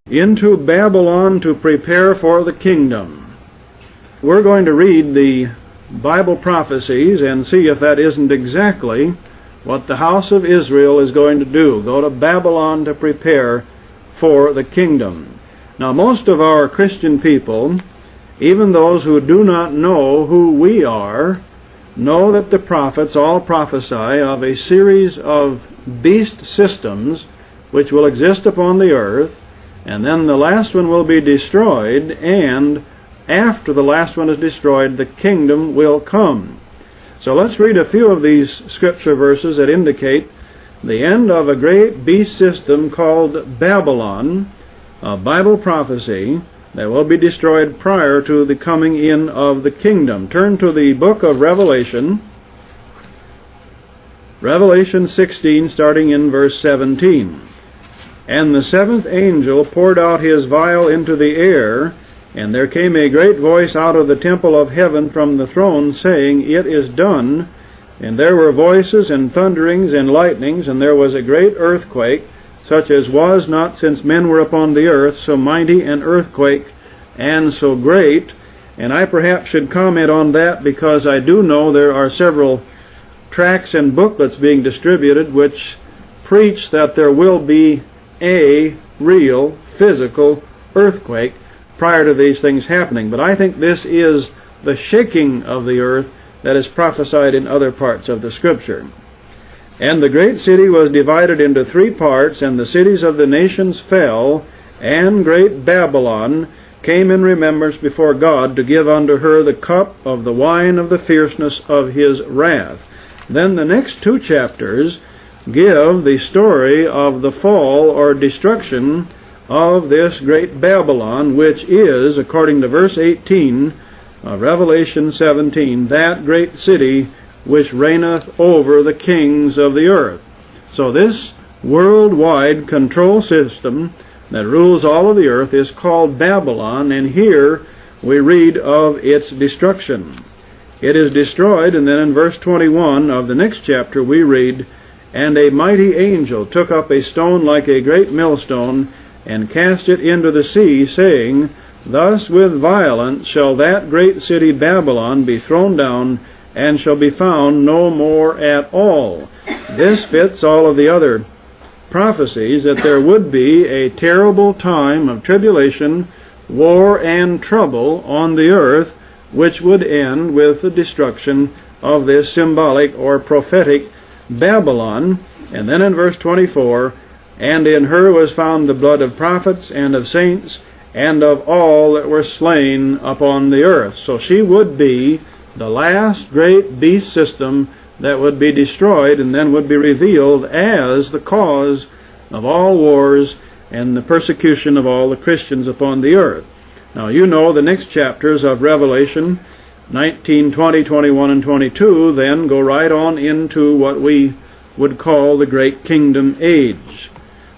into Babylon to prepare for the kingdom. We're going to read the Bible prophecies and see if that isn't exactly what the house of Israel is going to do. Go to Babylon to prepare for the kingdom. Now, most of our Christian people, even those who do not know who we are, know that the prophets all prophesy of a series of beast systems which will exist upon the earth, and then the last one will be destroyed, and after the last one is destroyed, the kingdom will come. So let's read a few of these scripture verses that indicate the end of a great beast system called Babylon, a Bible prophecy that will be destroyed prior to the coming in of the kingdom. Turn to the book of Revelation, Revelation 16, starting in verse 17. And the seventh angel poured out his vial into the air, and there came a great voice out of the temple of heaven from the throne, saying, It is done. And there were voices and thunderings and lightnings, and there was a great earthquake, such as was not since men were upon the earth, so mighty an earthquake and so great. And I perhaps should comment on that, because I do know there are several tracts and booklets being distributed which preach that there will be a real physical earthquake prior to these things happening. But I think this is the shaking of the earth that is prophesied in other parts of the Scripture. And the great city was divided into 3 parts, and the cities of the nations fell, and great Babylon came in remembrance before God to give unto her the cup of the wine of the fierceness of his wrath. Then the next 2 chapters give the story of the fall or destruction of this great Babylon, which is, according to verse 18 of Revelation 17, that great city which reigneth over the kings of the earth. So this worldwide control system that rules all of the earth is called Babylon, and here we read of its destruction. It is destroyed, and then in verse 21 of the next chapter we read, And a mighty angel took up a stone like a great millstone, and cast it into the sea, saying, Thus with violence shall that great city Babylon be thrown down, and shall be found no more at all. This fits all of the other prophecies that there would be a terrible time of tribulation, war, and trouble on the earth, which would end with the destruction of this symbolic or prophetic Babylon. And then in verse 24, And in her was found the blood of prophets and of saints and of all that were slain upon the earth. So she would be the last great beast system that would be destroyed and then would be revealed as the cause of all wars and the persecution of all the Christians upon the earth. Now you know the next chapters of Revelation 19, 20, 21, and 22 then go right on into what we would call the Great Kingdom Age.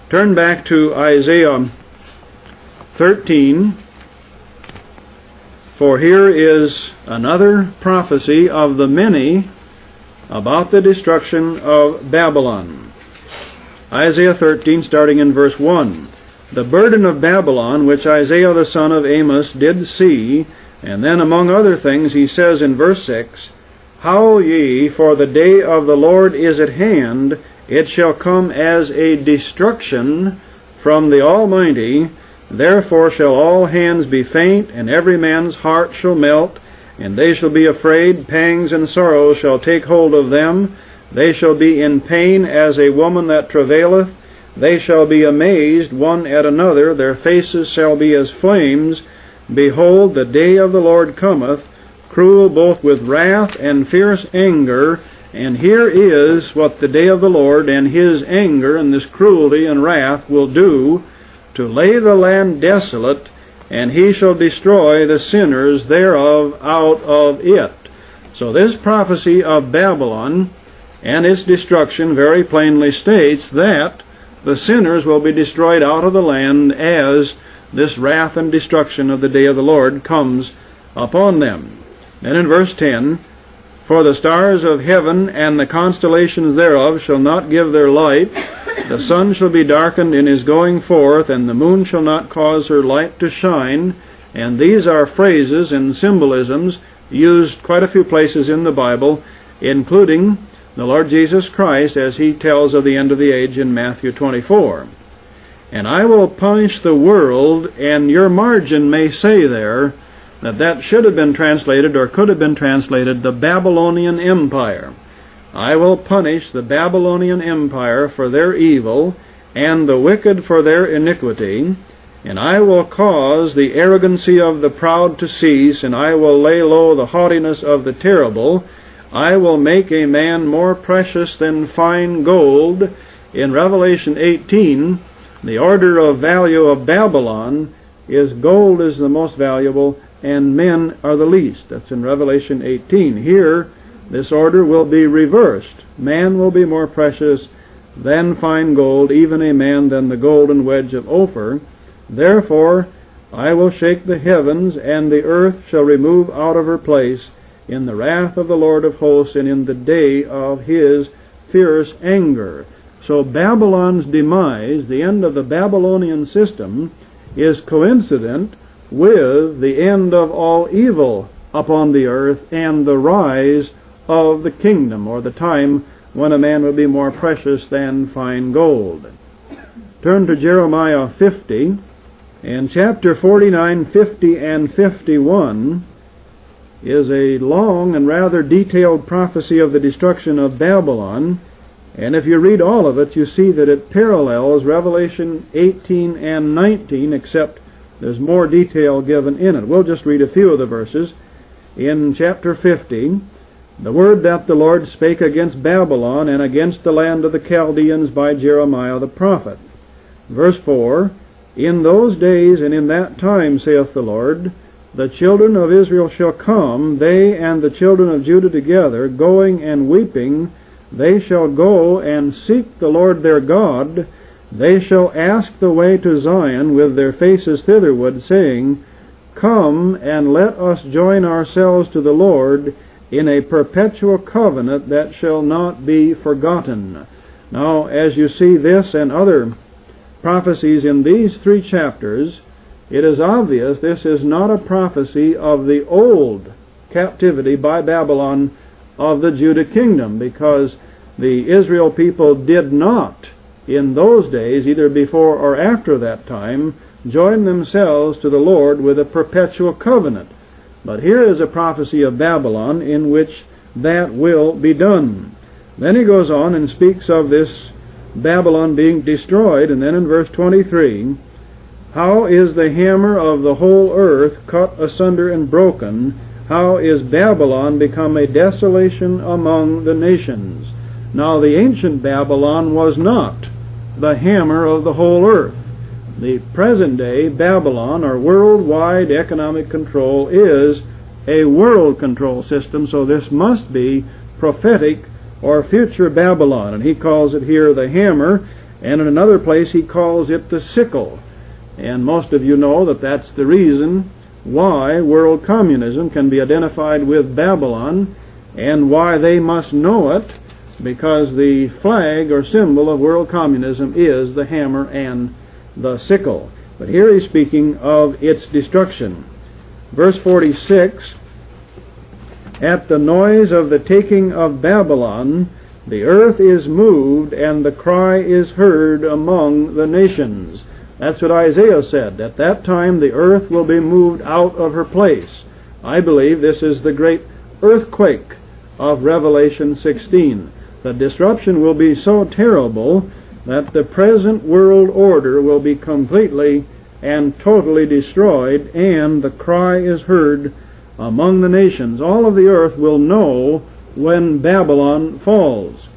Turn back to Isaiah 13, for here is another prophecy of the many about the destruction of Babylon. Isaiah 13, starting in verse 1. The burden of Babylon, which Isaiah the son of Amos did see, and then among other things he says in verse 6, Howl ye, for the day of the Lord is at hand, it shall come as a destruction from the Almighty. Therefore shall all hands be faint, and every man's heart shall melt, and they shall be afraid, pangs and sorrows shall take hold of them. They shall be in pain as a woman that travaileth. They shall be amazed one at another, their faces shall be as flames. Behold, the day of the Lord cometh, cruel both with wrath and fierce anger. And here is what the day of the Lord and his anger and this cruelty and wrath will do, to lay the land desolate, and he shall destroy the sinners thereof out of it. So this prophecy of Babylon and its destruction very plainly states that the sinners will be destroyed out of the land as this wrath and destruction of the day of the Lord comes upon them. And in verse 10, For the stars of heaven and the constellations thereof shall not give their light. The sun shall be darkened in his going forth, and the moon shall not cause her light to shine. And these are phrases and symbolisms used quite a few places in the Bible, including the Lord Jesus Christ as he tells of the end of the age in Matthew 24. And I will punish the world, and your margin may say there that should have been translated, or could have been translated, the Babylonian Empire. I will punish the Babylonian Empire for their evil, and the wicked for their iniquity, and I will cause the arrogancy of the proud to cease, and I will lay low the haughtiness of the terrible. I will make a man more precious than fine gold. In Revelation 18, the order of value of Babylon is gold is the most valuable, and men are the least. That's in Revelation 18. Here, this order will be reversed. Man will be more precious than fine gold, even a man than the golden wedge of Ophir. Therefore, I will shake the heavens, and the earth shall remove out of her place in the wrath of the Lord of hosts, and in the day of his fierce anger. So Babylon's demise, the end of the Babylonian system, is coincident with the end of all evil upon the earth and the rise of the kingdom, or the time when a man would be more precious than fine gold. Turn to Jeremiah 50, and chapter 49, 50, and 51 is a long and rather detailed prophecy of the destruction of Babylon, and if you read all of it, you see that it parallels Revelation 18 and 19, except there's more detail given in it. We'll just read a few of the verses. In chapter 50, the word that the Lord spake against Babylon and against the land of the Chaldeans by Jeremiah the prophet. Verse 4, In those days and in that time, saith the Lord, the children of Israel shall come, they and the children of Judah together, going and weeping. They shall go and seek the Lord their God. They shall ask the way to Zion with their faces thitherward, saying, Come and let us join ourselves to the Lord in a perpetual covenant that shall not be forgotten. Now, as you see this and other prophecies in these 3 chapters, it is obvious this is not a prophecy of the old captivity by Babylon of the Judah kingdom, because the Israel people did not in those days, either before or after that time, join themselves to the Lord with a perpetual covenant. But here is a prophecy of Babylon in which that will be done. Then he goes on and speaks of this Babylon being destroyed, and then in verse 23, How is the hammer of the whole earth cut asunder and broken? How is Babylon become a desolation among the nations? Now the ancient Babylon was not the hammer of the whole earth. The present day Babylon, or worldwide economic control, is a world control system, so this must be prophetic or future Babylon. And he calls it here the hammer, and in another place he calls it the sickle. And most of you know that that's the reason why world communism can be identified with Babylon, and why they must know it, because the flag or symbol of world communism is the hammer and the sickle. But here he's speaking of its destruction. Verse 46, At the noise of the taking of Babylon, the earth is moved, and the cry is heard among the nations. That's what Isaiah said. At that time the earth will be moved out of her place. I believe this is the great earthquake of Revelation 16. The disruption will be so terrible that the present world order will be completely and totally destroyed, and the cry is heard among the nations. All of the earth will know when Babylon falls.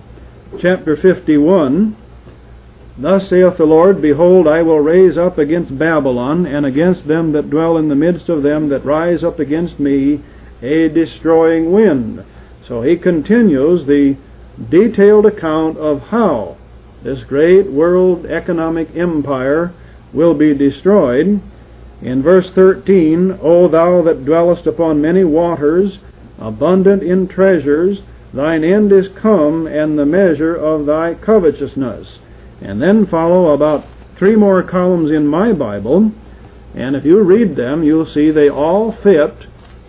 Chapter 51, Thus saith the Lord, Behold, I will raise up against Babylon, and against them that dwell in the midst of them that rise up against me, a destroying wind. So he continues the detailed account of how this great world economic empire will be destroyed. In verse 13, O thou that dwellest upon many waters, abundant in treasures, thine end is come, and the measure of thy covetousness. And then follow about 3 more columns in my Bible, and if you read them, you'll see they all fit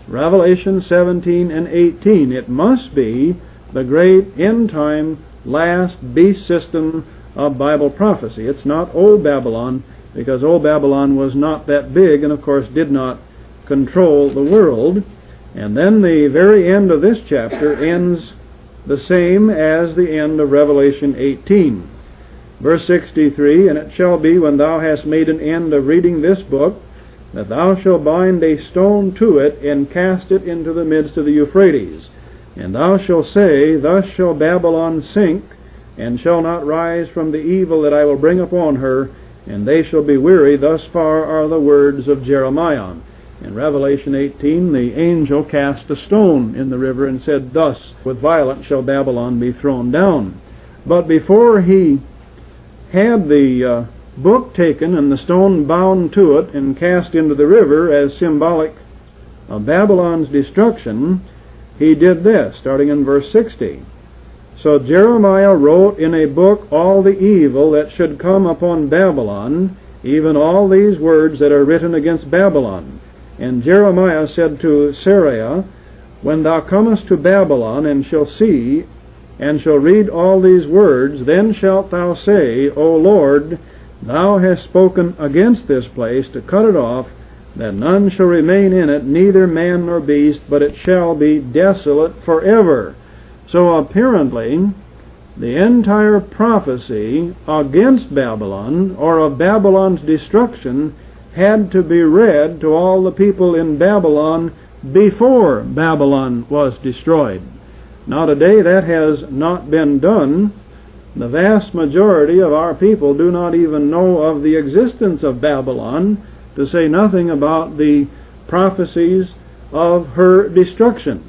Revelation 17 and 18. It must be the great end-time, last beast system of Bible prophecy. It's not Old Babylon, because Old Babylon was not that big and, of course, did not control the world. And then the very end of this chapter ends the same as the end of Revelation 18. Verse 63, And it shall be, when thou hast made an end of reading this book, that thou shalt bind a stone to it, and cast it into the midst of the Euphrates. And thou shalt say, Thus shall Babylon sink, and shall not rise from the evil that I will bring upon her, and they shall be weary. Thus far are the words of Jeremiah. In Revelation 18, the angel cast a stone in the river and said, Thus with violence shall Babylon be thrown down. But before he had the book taken and the stone bound to it and cast into the river as symbolic of Babylon's destruction, he did this, starting in verse 60. So Jeremiah wrote in a book all the evil that should come upon Babylon, even all these words that are written against Babylon. And Jeremiah said to Seraiah, When thou comest to Babylon, and shall see, and shall read all these words, then shalt thou say, O Lord, thou hast spoken against this place to cut it off, that none shall remain in it, neither man nor beast, but it shall be desolate forever. So apparently, the entire prophecy against Babylon, or of Babylon's destruction, had to be read to all the people in Babylon before Babylon was destroyed. Now today that has not been done. The vast majority of our people do not even know of the existence of Babylon, to say nothing about the prophecies of her destruction.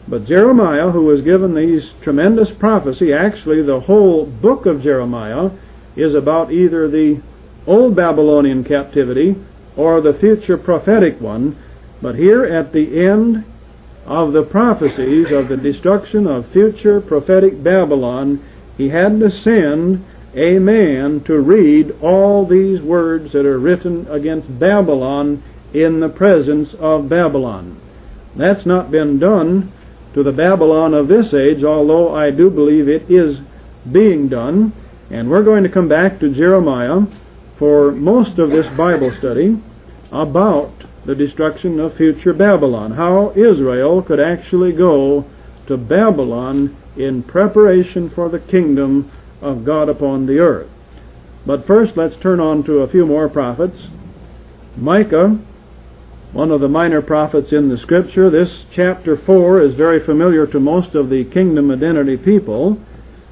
But Jeremiah, who was given these tremendous prophecy, actually the whole book of Jeremiah is about either the old Babylonian captivity or the future prophetic one. But here at the end of the prophecies of the destruction of future prophetic Babylon, he had to send a man to read all these words that are written against Babylon in the presence of Babylon. That's not been done to the Babylon of this age, although I do believe it is being done. And we're going to come back to Jeremiah for most of this Bible study about the destruction of future Babylon, how Israel could actually go to Babylon in preparation for the kingdom of God upon the earth. But first, let's turn on to a few more prophets. Micah, one of the minor prophets in the Scripture. This chapter 4 is very familiar to most of the Kingdom Identity people,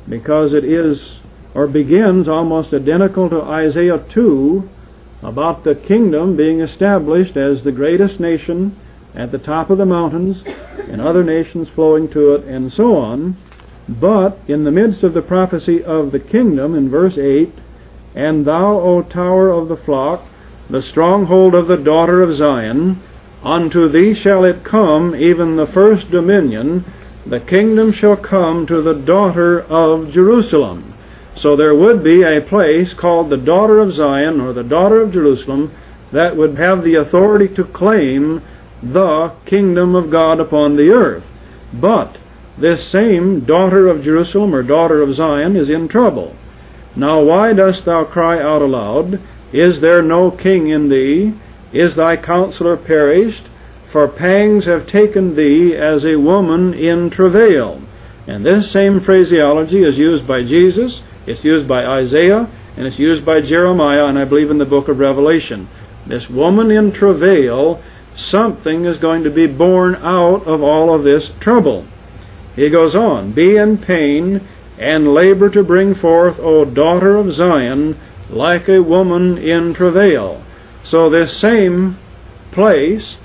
because it is, or begins, almost identical to Isaiah 2, about the kingdom being established as the greatest nation at the top of the mountains, and other nations flowing to it, and so on. But in the midst of the prophecy of the kingdom, in verse 8, And thou, O tower of the flock, the stronghold of the daughter of Zion, unto thee shall it come, even the first dominion, the kingdom shall come to the daughter of Jerusalem. So there would be a place called the daughter of Zion, or the daughter of Jerusalem, that would have the authority to claim the kingdom of God upon the earth. But this same daughter of Jerusalem, or daughter of Zion, is in trouble. Now why dost thou cry out aloud? Is there no king in thee? Is thy counselor perished? For pangs have taken thee as a woman in travail. And this same phraseology is used by Jesus, it's used by Isaiah, and it's used by Jeremiah, and I believe in the book of Revelation. This woman in travail, something is going to be born out of all of this trouble. He goes on, Be in pain, and labor to bring forth, O daughter of Zion, like a woman in travail. So this same place,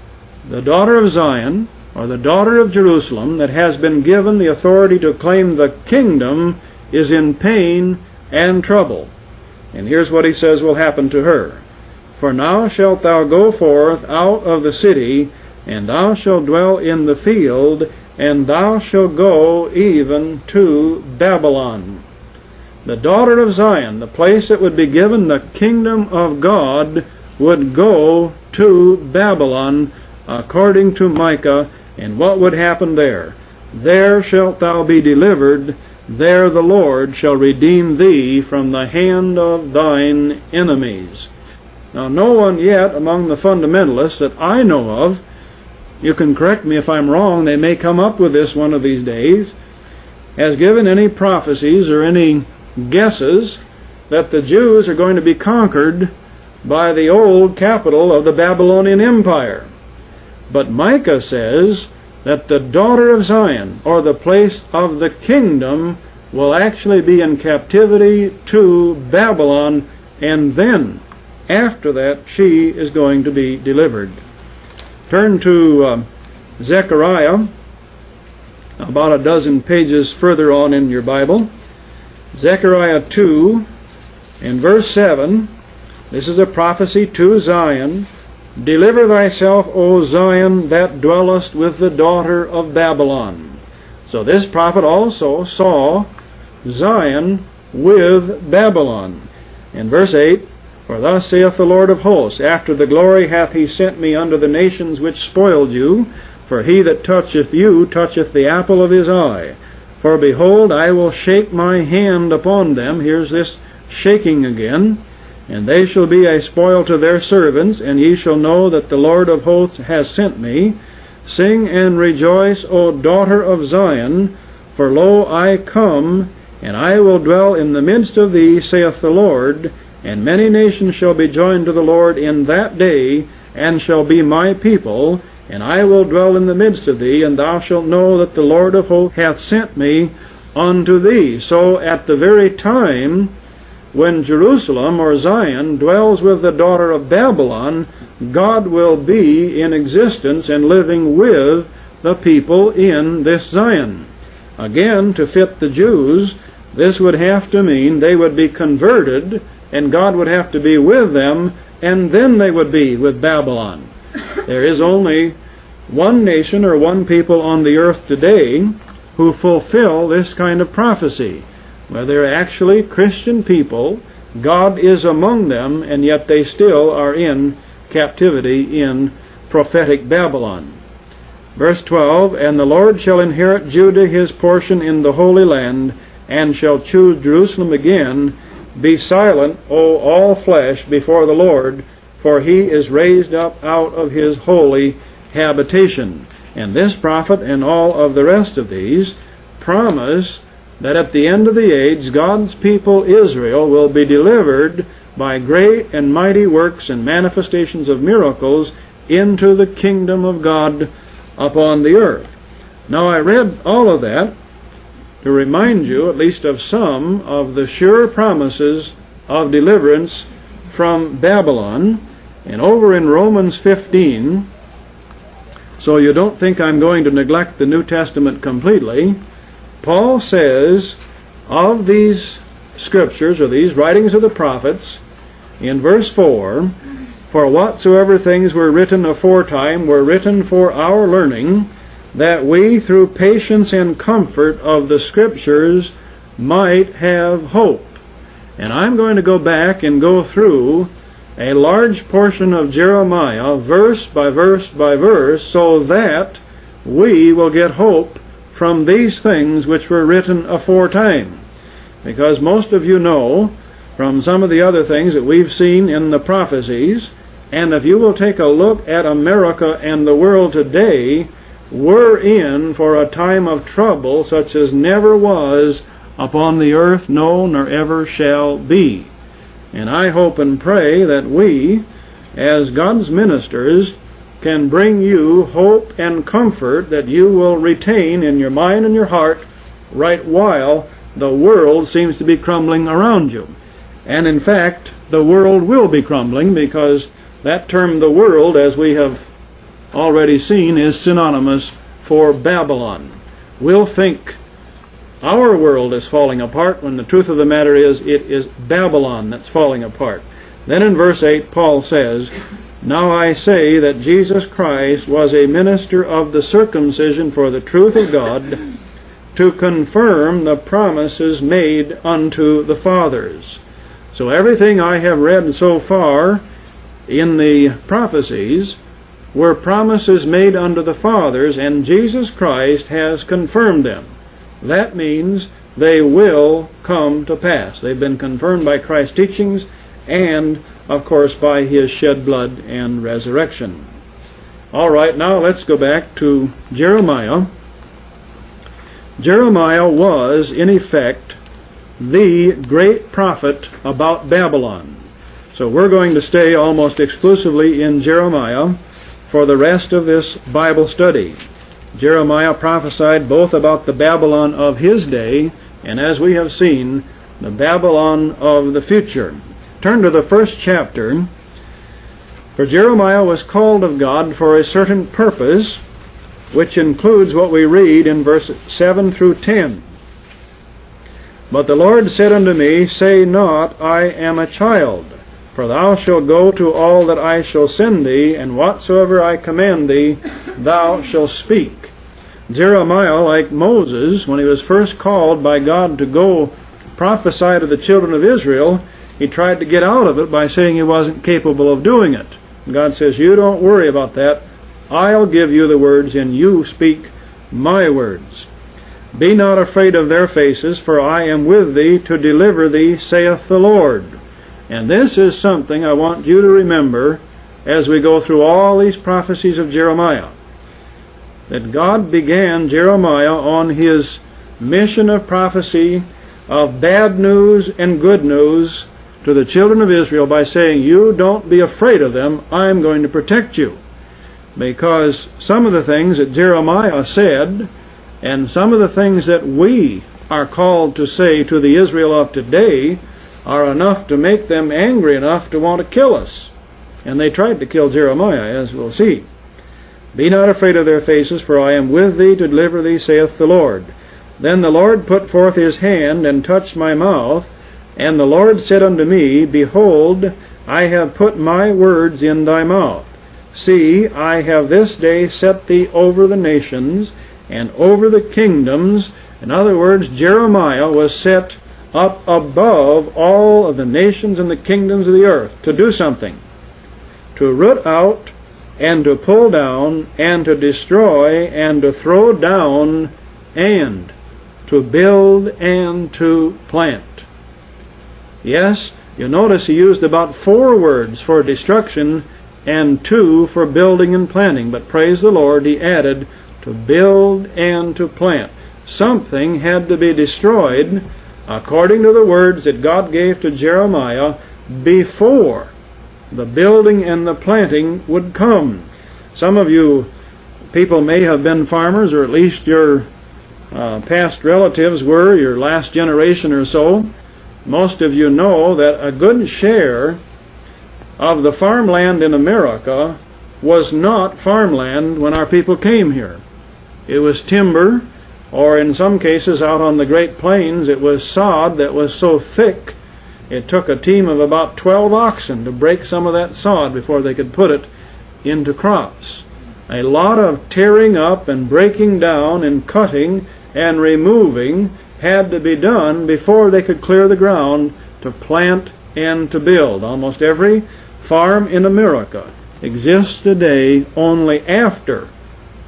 the daughter of Zion, or the daughter of Jerusalem, that has been given the authority to claim the kingdom, is in pain and trouble. And here's what he says will happen to her. For now shalt thou go forth out of the city, and thou shalt dwell in the field, and thou shalt go even to Babylon. The daughter of Zion, the place that would be given the kingdom of God, would go to Babylon, according to Micah. And what would happen there? There shalt thou be delivered, there the Lord shall redeem thee from the hand of thine enemies. Now, no one yet among the fundamentalists that I know of, you can correct me if I'm wrong, they may come up with this one of these days, has given any prophecies or any guesses that the Jews are going to be conquered by the old capital of the Babylonian Empire. But Micah says that the daughter of Zion, or the place of the kingdom, will actually be in captivity to Babylon, and then, after that, she is going to be delivered. Turn to Zechariah, about a dozen pages further on in your Bible. Zechariah 2, in verse 7, this is a prophecy to Zion. Deliver thyself, O Zion, that dwellest with the daughter of Babylon. So this prophet also saw Zion with Babylon. In verse 8, for thus saith the Lord of hosts, after the glory hath he sent me unto the nations which spoiled you, for he that toucheth you toucheth the apple of his eye. For behold, I will shake my hand upon them. Here's this shaking again. And they shall be a spoil to their servants, and ye shall know that the Lord of hosts has sent me. Sing and rejoice, O daughter of Zion, for lo, I come, and I will dwell in the midst of thee, saith the Lord. And many nations shall be joined to the Lord in that day, and shall be my people, and I will dwell in the midst of thee, and thou shalt know that the Lord of hosts hath sent me unto thee. So at the very time when Jerusalem, or Zion, dwells with the daughter of Babylon, God will be in existence and living with the people in this Zion. Again, to fit the Jews, this would have to mean they would be converted, and God would have to be with them, and then they would be with Babylon. There is only one nation or one people on the earth today who fulfill this kind of prophecy, where they're actually Christian people. God is among them, and yet they still are in captivity in prophetic Babylon. Verse 12, and the Lord shall inherit Judah his portion in the Holy Land, and shall choose Jerusalem again. Be silent, O all flesh, before the Lord, for he is raised up out of his holy habitation. And this prophet and all of the rest of these promise that at the end of the age, God's people Israel will be delivered by great and mighty works and manifestations of miracles into the kingdom of God upon the earth. Now, I read all of that to remind you at least of some of the sure promises of deliverance from Babylon. And over in Romans 15, so you don't think I'm going to neglect the New Testament completely, Paul says of these scriptures, or these writings of the prophets, in verse 4, for whatsoever things were written aforetime were written for our learning, that we through patience and comfort of the scriptures might have hope. And I'm going to go back and go through a large portion of Jeremiah, verse by verse by verse, so that we will get hope from these things which were written aforetime. Because most of you know from some of the other things that we've seen in the prophecies, and if you will take a look at America and the world today, we're in for a time of trouble such as never was upon the earth, no, nor ever shall be. And I hope and pray that we, as God's ministers, can bring you hope and comfort that you will retain in your mind and your heart right while the world seems to be crumbling around you. And in fact, the world will be crumbling, because that term, the world, as we have already seen, is synonymous for Babylon. We'll think our world is falling apart when the truth of the matter is it is Babylon that's falling apart. Then in verse 8 Paul says, Now I say that Jesus Christ was a minister of the circumcision for the truth of God, to confirm the promises made unto the fathers. So everything I have read so far in the prophecies were promises made unto the fathers, and Jesus Christ has confirmed them. That means they will come to pass. They've been confirmed by Christ's teachings and, of course, by His shed blood and resurrection. All right, now let's go back to Jeremiah. Jeremiah was, in effect, the great prophet about Babylon. So we're going to stay almost exclusively in Jeremiah for the rest of this Bible study. Jeremiah prophesied both about the Babylon of his day and, as we have seen, the Babylon of the future. Turn to the first chapter. For Jeremiah was called of God for a certain purpose, which includes what we read in verses 7 through 10. But the Lord said unto me, Say not, I am a child, for thou shalt go to all that I shall send thee, and whatsoever I command thee, thou shalt speak. Jeremiah, like Moses, when he was first called by God to go prophesy to the children of Israel, he tried to get out of it by saying he wasn't capable of doing it. And God says, you don't worry about that. I'll give you the words, and you speak my words. Be not afraid of their faces, for I am with thee to deliver thee, saith the Lord. And this is something I want you to remember as we go through all these prophecies of Jeremiah. That God began Jeremiah on his mission of prophecy of bad news and good news to the children of Israel by saying, you don't be afraid of them, I'm going to protect you. Because some of the things that Jeremiah said, and some of the things that we are called to say to the Israel of today, are enough to make them angry enough to want to kill us. And they tried to kill Jeremiah, as we'll see. Be not afraid of their faces, for I am with thee to deliver thee, saith the Lord. Then the Lord put forth his hand and touched my mouth, and the Lord said unto me, Behold, I have put my words in thy mouth. See, I have this day set thee over the nations and over the kingdoms. In other words, Jeremiah was set up above all of the nations and the kingdoms of the earth to do something. To root out and to pull down and to destroy and to throw down and to build and to plant. Yes, you notice he used about 4 words for destruction and 2 for building and planting. But praise the Lord, he added to build and to plant. Something had to be destroyed according to the words that God gave to Jeremiah before the building and the planting would come. Some of you people may have been farmers, or at least your past relatives were, your last generation or so. Most of you know that a good share of the farmland in America was not farmland when our people came here. It was timber, or in some cases out on the Great Plains, it was sod that was so thick it took a team of about 12 oxen to break some of that sod before they could put it into crops. A lot of tearing up and breaking down and cutting and removing had to be done before they could clear the ground to plant and to build. Almost every farm in America exists today only after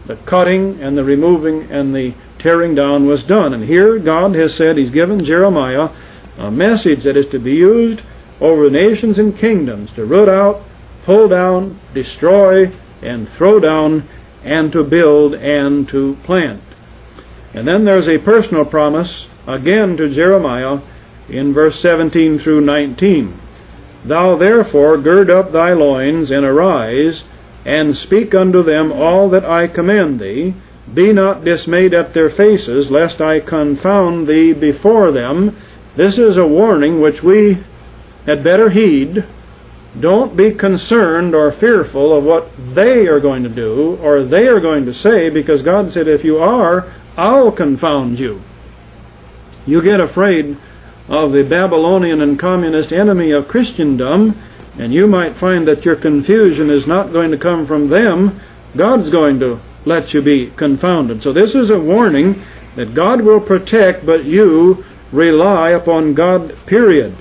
the cutting and the removing and the tearing down was done. And here God has said He's given Jeremiah a message that is to be used over nations and kingdoms to root out, pull down, destroy, and throw down, and to build and to plant. And then there's a personal promise again to Jeremiah in verse 17 through 19. Thou therefore gird up thy loins, and arise, and speak unto them all that I command thee. Be not dismayed at their faces, lest I confound thee before them. This is a warning which we had better heed. Don't be concerned or fearful of what they are going to do or they are going to say, because God said, if you are, I'll confound you. You get afraid of the Babylonian and communist enemy of Christendom, And you might find that your confusion is not going to come from them. God's going to let you be confounded. So this is a warning that God will protect, but you rely upon God, period.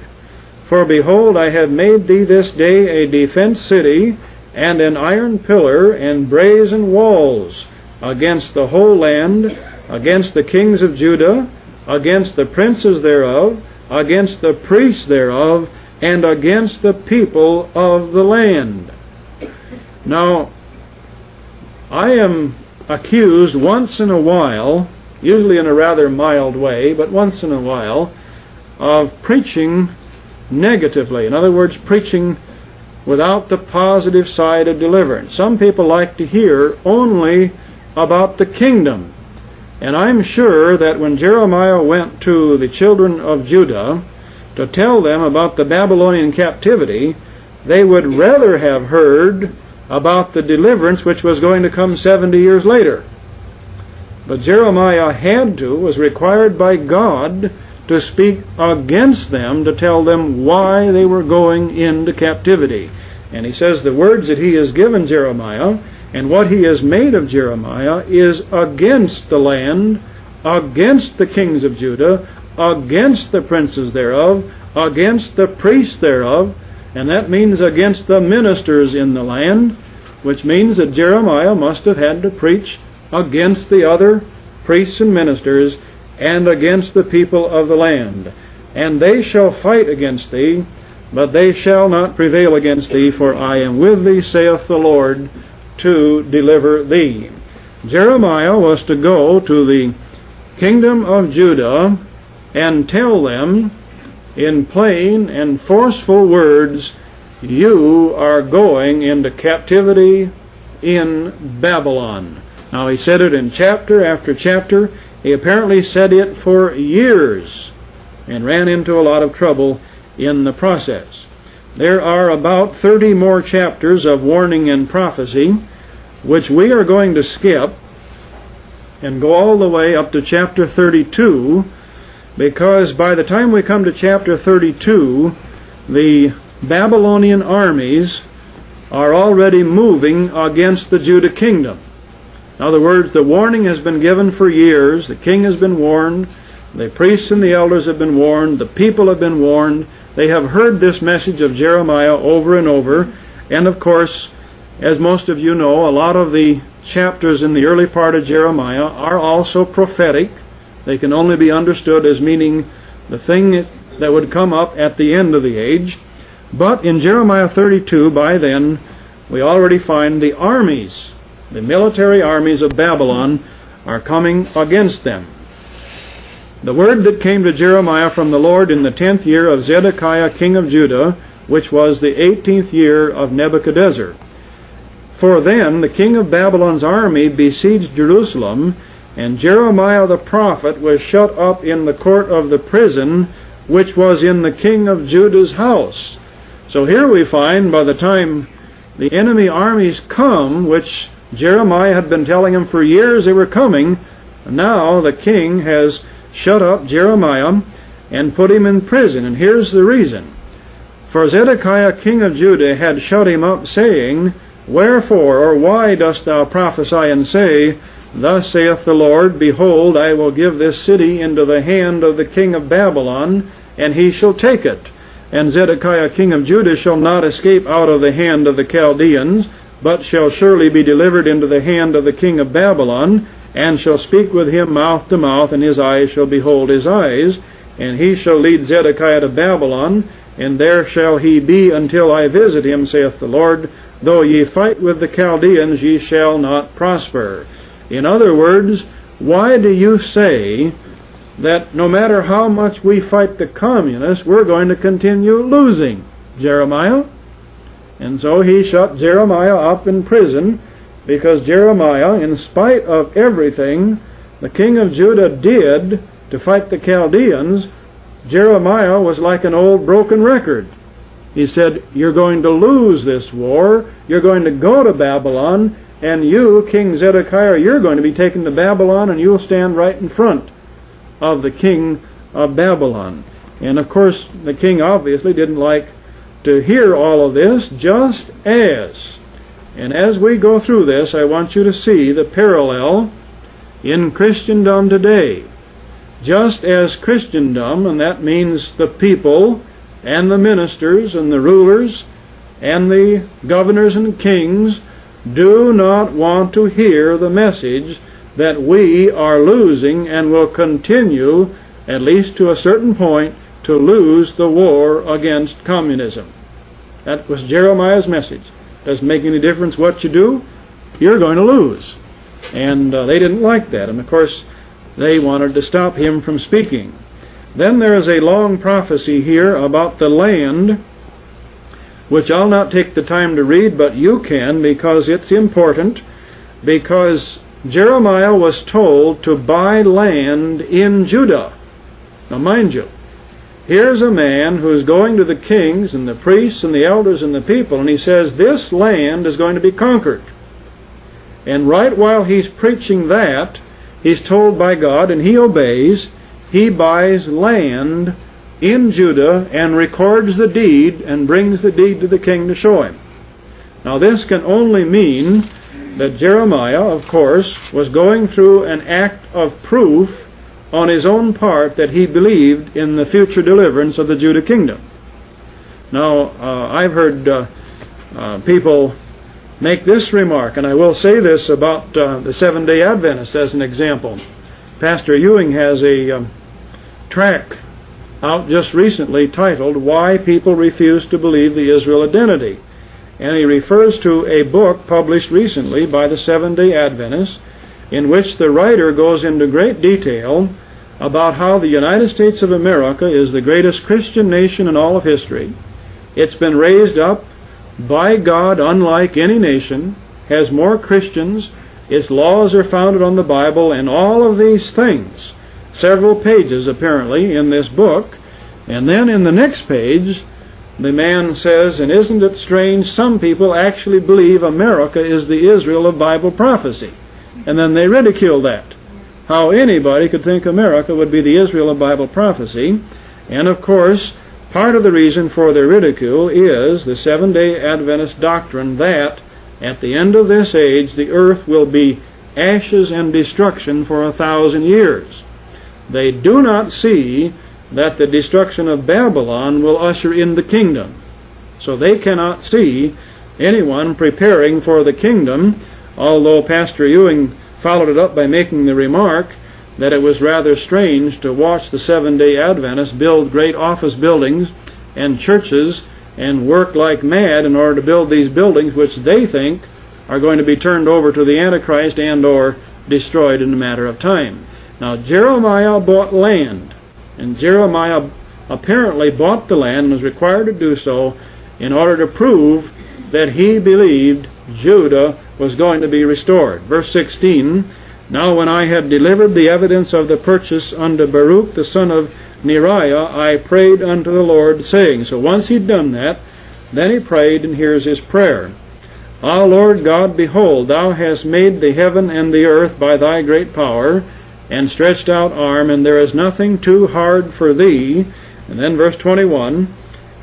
For behold, I have made thee this day a defense city, and an iron pillar, and brazen walls, against the whole land, against the kings of Judah, against the princes thereof, against the priests thereof, and against the people of the land. Now, I am accused once in a while, usually in a rather mild way, but once in a while, of preaching negatively. In other words, preaching without the positive side of deliverance. Some people like to hear only about the kingdom. And I'm sure that when Jeremiah went to the children of Judah to tell them about the Babylonian captivity, they would rather have heard about the deliverance which was going to come 70 years later. But Jeremiah was required by God to speak against them, to tell them why they were going into captivity. And he says the words that he has given Jeremiah and what he has made of Jeremiah is against the land, against the kings of Judah, against the princes thereof, against the priests thereof, and that means against the ministers in the land, which means that Jeremiah must have had to preach against the other priests and ministers and against the people of the land. And they shall fight against thee, but they shall not prevail against thee, for I am with thee, saith the Lord, to deliver thee. Jeremiah was to go to the kingdom of Judah and tell them in plain and forceful words, you are going into captivity in Babylon. Now he said it in chapter after chapter. He apparently said it for years and ran into a lot of trouble in the process. There are about 30 more chapters of warning and prophecy, which we are going to skip and go all the way up to chapter 32, because by the time we come to chapter 32, the Babylonian armies are already moving against the Judah kingdom. In other words, the warning has been given for years. The king has been warned. The priests and the elders have been warned. The people have been warned. They have heard this message of Jeremiah over and over. And of course, as most of you know, a lot of the chapters in the early part of Jeremiah are also prophetic. They can only be understood as meaning the thing that would come up at the end of the age. But in Jeremiah 32, by then, we already find the armies, the military armies of Babylon, are coming against them. The word that came to Jeremiah from the Lord in the 10th year of Zedekiah king of Judah, which was the 18th year of Nebuchadnezzar. For then the king of Babylon's army besieged Jerusalem, and Jeremiah the prophet was shut up in the court of the prison, which was in the king of Judah's house. So here we find, by the time the enemy armies come, which Jeremiah had been telling him for years they were coming, now the king has shut up Jeremiah and put him in prison. And here's the reason. For Zedekiah king of Judah had shut him up, saying, Wherefore, or why dost thou prophesy and say, Thus saith the Lord, Behold, I will give this city into the hand of the king of Babylon, and he shall take it. And Zedekiah king of Judah shall not escape out of the hand of the Chaldeans, but shall surely be delivered into the hand of the king of Babylon, and shall speak with him mouth to mouth, and his eyes shall behold his eyes, and he shall lead Zedekiah to Babylon, and there shall he be until I visit him, saith the Lord. Though ye fight with the Chaldeans, ye shall not prosper. In other words, why do you say that no matter how much we fight the communists, we're going to continue losing, Jeremiah? And so he shut Jeremiah up in prison, because Jeremiah, in spite of everything the king of Judah did to fight the Chaldeans, Jeremiah was like an old broken record. He said, you're going to lose this war, you're going to go to Babylon, and you, King Zedekiah, you're going to be taken to Babylon, and you'll stand right in front of the king of Babylon. And of course, the king obviously didn't like to hear all of this, just as. And as we go through this, I want you to see the parallel in Christendom today. Just as Christendom, and that means the people and the ministers and the rulers and the governors and kings, do not want to hear the message that we are losing and will continue, at least to a certain point, to lose the war against communism. That was Jeremiah's message. Doesn't make any difference what you do, you're going to lose. And they didn't like that, and of course they wanted to stop him from speaking. Then there is a long prophecy here about the land, which I'll not take the time to read, but you can, because it's important, because Jeremiah was told to buy land in Judah. Now mind you, here's a man who's going to the kings and the priests and the elders and the people, and he says this land is going to be conquered. And right while he's preaching that, he's told by God, and he obeys, he buys land in Judah and records the deed and brings the deed to the king to show him. Now this can only mean that Jeremiah, of course, was going through an act of proof on his own part that he believed in the future deliverance of the Judah kingdom. Now, I've heard people make this remark, and I will say this about the Seventh Day Adventists as an example. Pastor Ewing has a tract out just recently titled, Why People Refuse to Believe the Israel Identity. And he refers to a book published recently by the Seventh Day Adventists, in which the writer goes into great detail about how the United States of America is the greatest Christian nation in all of history. It's been raised up by God unlike any nation, has more Christians, its laws are founded on the Bible, and all of these things. Several pages, apparently, in this book. And then in the next page, the man says, and isn't it strange, some people actually believe America is the Israel of Bible prophecy. And then they ridicule that. How anybody could think America would be the Israel of Bible prophecy. And of course, part of the reason for their ridicule is the Seventh-day Adventist doctrine that at the end of this age the earth will be ashes and destruction for 1,000 years. They do not see that the destruction of Babylon will usher in the kingdom. So they cannot see anyone preparing for the kingdom, although Pastor Ewing followed it up by making the remark that it was rather strange to watch the Seventh-day Adventists build great office buildings and churches and work like mad in order to build these buildings which they think are going to be turned over to the Antichrist and or destroyed in a matter of time. Now Jeremiah bought land, and Jeremiah apparently bought the land and was required to do so in order to prove that he believed Judah was going to be restored. Verse 16, Now when I had delivered the evidence of the purchase unto Baruch the son of Neriah, I prayed unto the Lord, saying. So once he'd done that, then he prayed, and here's his prayer. Ah, Lord God, behold, thou hast made the heaven and the earth by thy great power, and stretched out arm, and there is nothing too hard for thee. And then verse 21,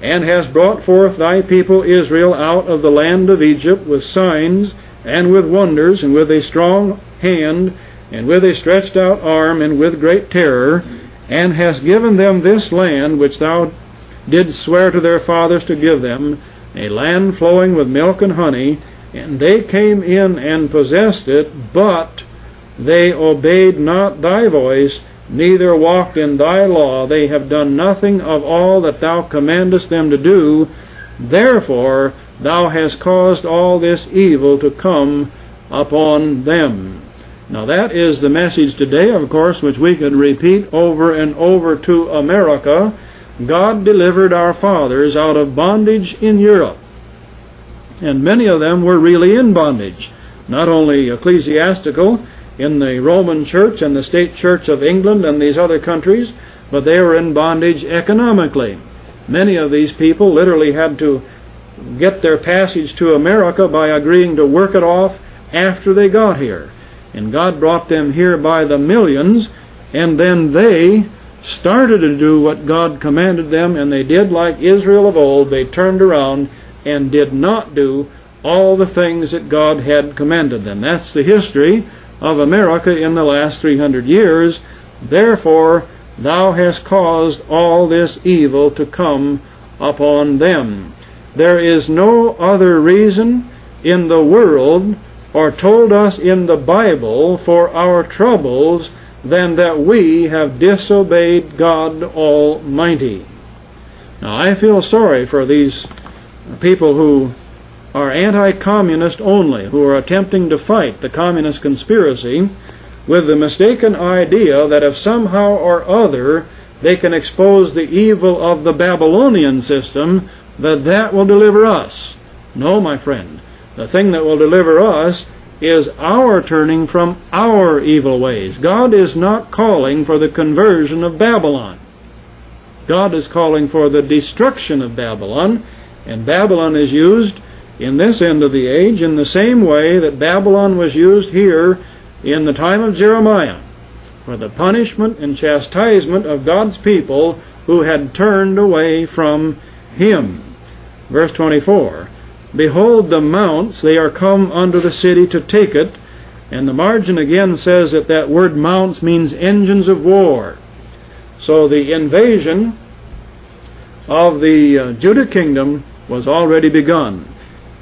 And hast brought forth thy people Israel out of the land of Egypt with signs and with wonders, and with a strong hand, and with a stretched out arm, and with great terror, and hast given them this land which thou didst swear to their fathers to give them, a land flowing with milk and honey, and they came in and possessed it, but they obeyed not thy voice, neither walked in thy law. They have done nothing of all that thou commandest them to do. Therefore thou hast caused all this evil to come upon them. Now that is the message today, of course, which we could repeat over and over to America. God delivered our fathers out of bondage in Europe. And many of them were really in bondage, not only ecclesiastical in the Roman Church and the State Church of England and these other countries, but they were in bondage economically. Many of these people literally had to get their passage to America by agreeing to work it off after they got here. And God brought them here by the millions, and then they started to do what God commanded them, and they did like Israel of old. They turned around and did not do all the things that God had commanded them. That's the history of America in the last 300 years. Therefore, thou hast caused all this evil to come upon them. There is no other reason in the world, or told us in the Bible, for our troubles than that we have disobeyed God Almighty. Now, I feel sorry for these people who are anti-communist only, who are attempting to fight the communist conspiracy with the mistaken idea that if somehow or other they can expose the evil of the Babylonian system, that will deliver us. No, my friend. The thing that will deliver us is our turning from our evil ways. God is not calling for the conversion of Babylon. God is calling for the destruction of Babylon, and Babylon is used in this end of the age in the same way that Babylon was used here in the time of Jeremiah, for the punishment and chastisement of God's people who had turned away from Him. Verse 24, Behold the mounts, they are come unto the city to take it. And the margin again says that that word mounts means engines of war. So the invasion of the Judah kingdom was already begun.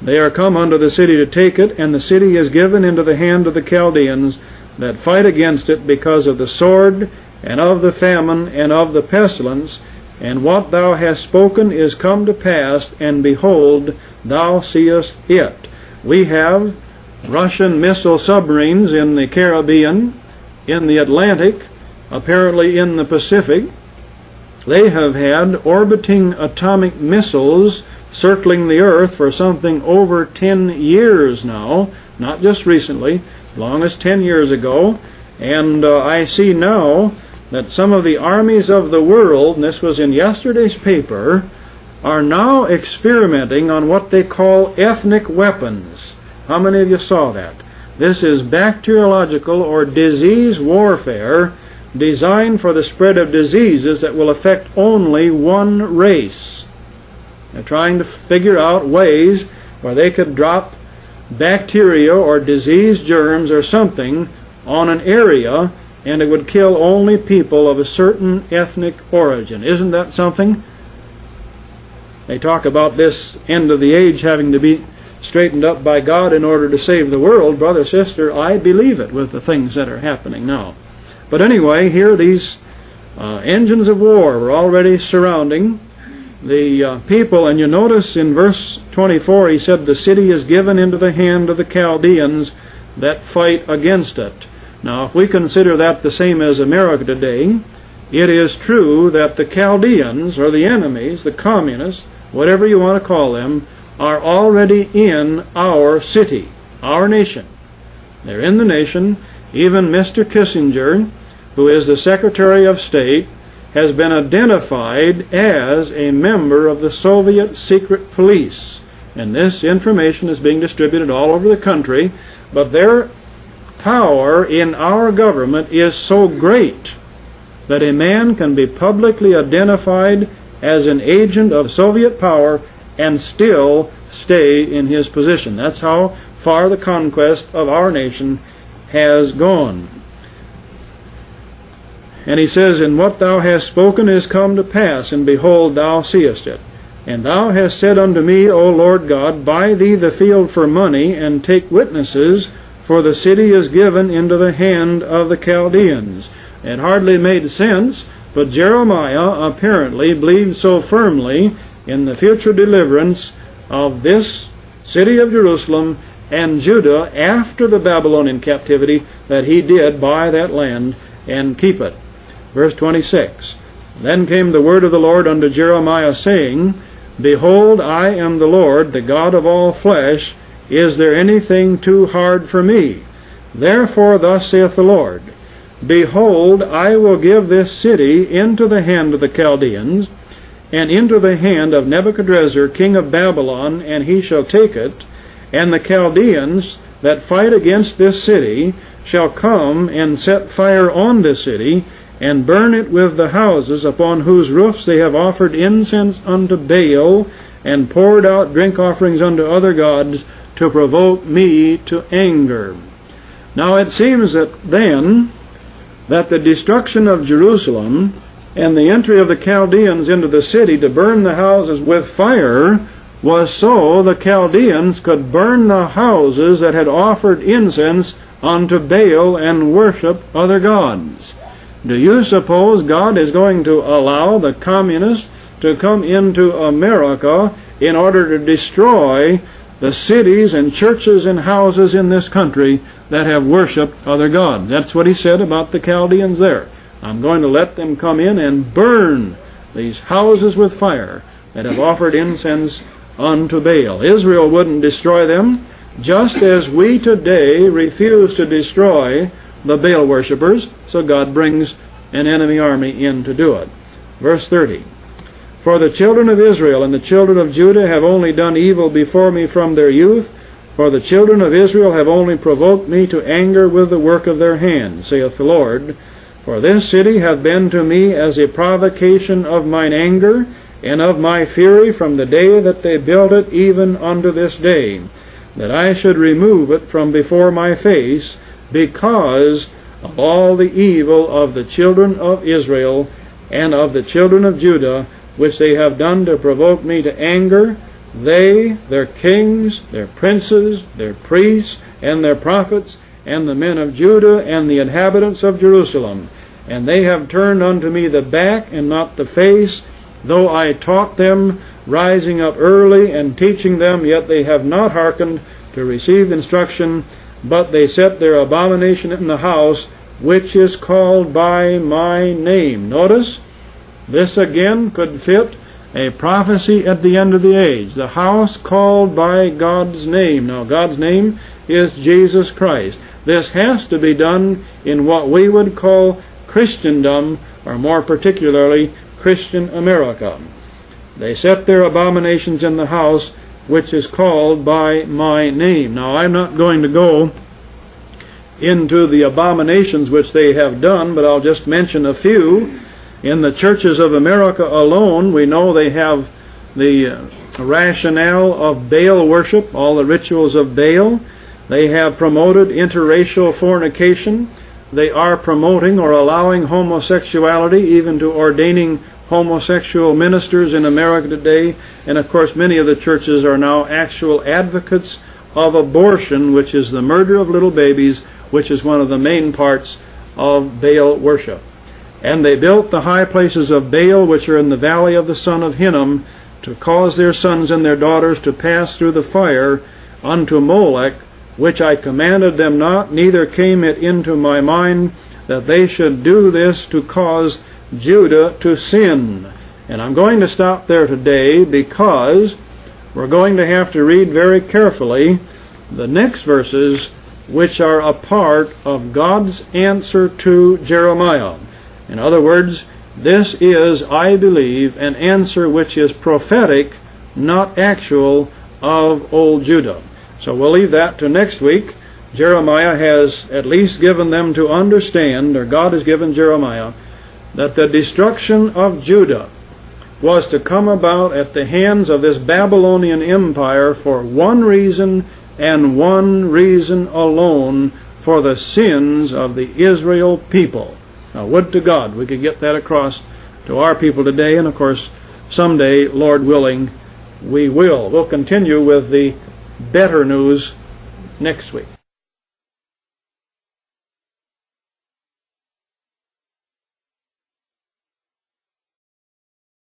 They are come unto the city to take it, and the city is given into the hand of the Chaldeans that fight against it because of the sword, and of the famine, and of the pestilence. And what thou hast spoken is come to pass, and behold, thou seest it. We have Russian missile submarines in the Caribbean, in the Atlantic, apparently in the Pacific. They have had orbiting atomic missiles circling the earth for something over 10 years now, not just recently, as long as 10 years ago. And I see now that some of the armies of the world, and this was in yesterday's paper, are now experimenting on what they call ethnic weapons. How many of you saw that? This is bacteriological or disease warfare designed for the spread of diseases that will affect only one race. They're trying to figure out ways where they could drop bacteria or disease germs or something on an area, and it would kill only people of a certain ethnic origin. Isn't that something? They talk about this end of the age having to be straightened up by God in order to save the world. Brother, sister, I believe it with the things that are happening now. But anyway, here these engines of war were already surrounding the people. And you notice in verse 24, he said, the city is given into the hand of the Chaldeans that fight against it. Now, if we consider that the same as America today, it is true that the Chaldeans, or the enemies, the communists, whatever you want to call them, are already in our city, our nation. They're in the nation. Even Mr. Kissinger, who is the Secretary of State, has been identified as a member of the Soviet secret police. And this information is being distributed all over the country, but their power in our government is so great that a man can be publicly identified as an agent of Soviet power and still stay in his position. That's how far the conquest of our nation has gone. And he says, and what thou hast spoken is come to pass, and behold, thou seest it. And thou hast said unto me, O Lord God, buy thee the field for money, and take witnesses, for the city is given into the hand of the Chaldeans. It hardly made sense, but Jeremiah apparently believed so firmly in the future deliverance of this city of Jerusalem and Judah after the Babylonian captivity that he did buy that land and keep it. Verse 26, Then came the word of the Lord unto Jeremiah, saying, Behold, I am the Lord, the God of all flesh. Is there anything too hard for me? Therefore thus saith the Lord, Behold, I will give this city into the hand of the Chaldeans, and into the hand of Nebuchadrezzar, king of Babylon, and he shall take it. And the Chaldeans that fight against this city shall come and set fire on this city, and burn it with the houses upon whose roofs they have offered incense unto Baal, and poured out drink offerings unto other gods, to provoke me to anger. Now it seems that then that the destruction of Jerusalem and the entry of the Chaldeans into the city to burn the houses with fire was so the Chaldeans could burn the houses that had offered incense unto Baal and worship other gods. Do you suppose God is going to allow the communists to come into America in order to destroy the cities and churches and houses in this country that have worshipped other gods? That's what he said about the Chaldeans there. I'm going to let them come in and burn these houses with fire that have offered incense unto Baal. Israel wouldn't destroy them, just as we today refuse to destroy the Baal worshippers, so God brings an enemy army in to do it. Verse 30. For the children of Israel and the children of Judah have only done evil before me from their youth, for the children of Israel have only provoked me to anger with the work of their hands, saith the Lord. For this city hath been to me as a provocation of mine anger, and of my fury from the day that they built it even unto this day, that I should remove it from before my face, because of all the evil of the children of Israel and of the children of Judah, which they have done to provoke me to anger, they, their kings, their princes, their priests, and their prophets, and the men of Judah, and the inhabitants of Jerusalem. And they have turned unto me the back and not the face, though I taught them, rising up early and teaching them, yet they have not hearkened to receive instruction, but they set their abomination in the house, which is called by my name. Notice, this again could fit a prophecy at the end of the age. The house called by God's name. Now, God's name is Jesus Christ. This has to be done in what we would call Christendom, or more particularly, Christian America. They set their abominations in the house, which is called by my name. Now, I'm not going to go into the abominations which they have done, but I'll just mention a few. In the churches of America alone, we know they have the rationale of Baal worship, all the rituals of Baal. They have promoted interracial fornication. They are promoting or allowing homosexuality, even to ordaining homosexual ministers in America today. And of course, many of the churches are now actual advocates of abortion, which is the murder of little babies, which is one of the main parts of Baal worship. And they built the high places of Baal, which are in the valley of the son of Hinnom, to cause their sons and their daughters to pass through the fire unto Molech, which I commanded them not, neither came it into my mind that they should do this to cause Judah to sin. And I'm going to stop there today, because we're going to have to read very carefully the next verses, which are a part of God's answer to Jeremiah. In other words, this is, I believe, an answer which is prophetic, not actual, of old Judah. So we'll leave that to next week. Jeremiah has at least given them to understand, or God has given Jeremiah, that the destruction of Judah was to come about at the hands of this Babylonian empire for one reason, and one reason alone, for the sins of the Israel people. Now, would to God we could get that across to our people today, and of course, someday, Lord willing, we will. We'll continue with the better news next week.